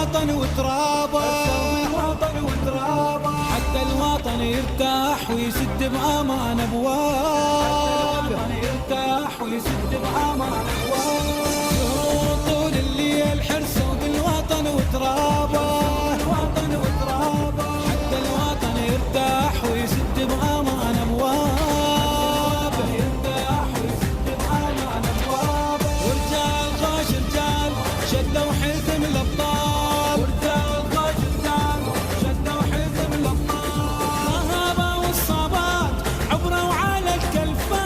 بالوطن وترابه، حتى الوطن يرتاح ويسد بأمان أبواب، يرتاح ويسد بأمان أبواب. طول الليل حرصوا بالوطن وترابه، حتى الوطن يرتاح ويسد بأمان أبواب، يرتاح ويسد بأمان أبواب. ورجال غاش رجال شدوا حزم الأبطال، ورجال غاش رجال شدوا حزم الأبطال. الصهابة والصابات عبروا على الكلفات،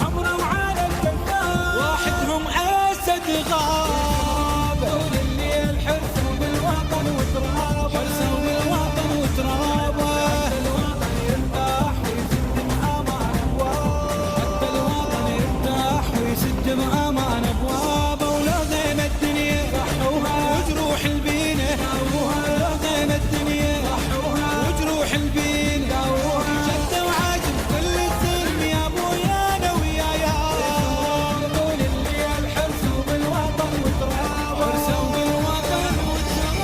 عبروا على الكلفات. واحدهم أسد غاب. طول الليل حرصوا بالوطن وترابه، حرصوا بالوطن وترابه. حتى الوطن يرتاح ويسد بأمان أبواب، حتى الوطن يرتاح ويسد بأمان أبوابه. ولو غيم الدنيا وجروح البينة، لو غيم الدنيا وجروح البينة. شدوا عاجب كل الظلم يا ابويا انا ويايا. طول الليل حرصوا بالوطن وترابه، حرصوا بالوطن وترابه.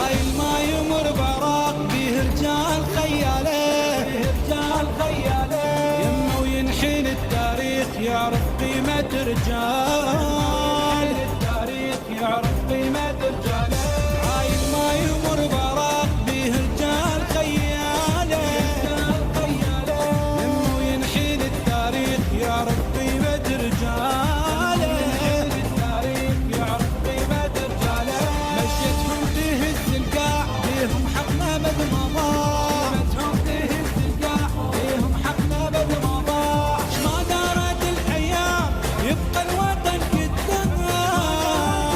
عايل ما يمر براق بيه رجال خياله، يمه وينحين التاريخ يعرف قيمة رجال، التاريخ يعرف قيمة رجاله. عايل ما يمر براق بيه رجال خياله، يمه وينحين التاريخ يعرف قيمة رجاله، التاريخ يعرف قيمة رجاله. مشيتهم تهز القاع بيهم حقنا بد ما ضاع، مشيتهم تهز القاع بيهم حقنا بد ما ضاع. ما دارت الأيام يبقى الوطن قدام،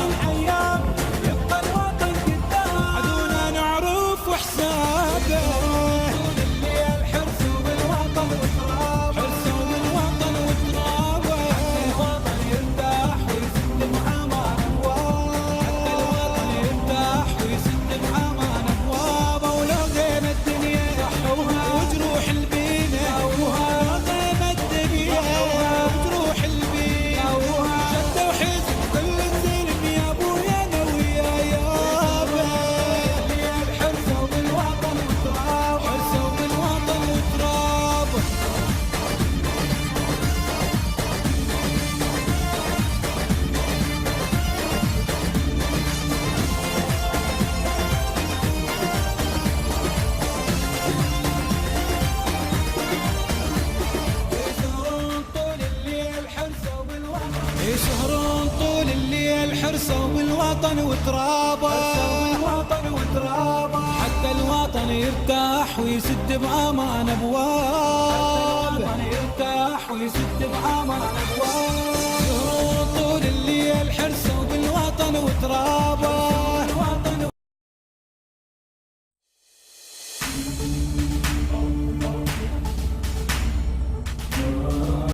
الأيام يبقى الوطن قدام. عدونا نعرف وحسابه. طول الليل حرصوا بالوطن وترابه، حرصوا بالوطن وترابه. حتى الوطن يرتاح ويسد بأمان أبوابه، حتى الوطن يرتاح ويسد بأمان أبوابه. ولو غيم الدنيا وجروح البينة، لو غيم الدنيا وجروح البينة. شدوا حزب كل الظلم يا ابويا انا ويايا. الليل حرصوا بالوطن وترابه، حرصوا بالوطن وترابه. يسهرون طول الليل حرصوا بالوطن وترابه، حتى الوطن يرتاح ويسد بأمان أبواب.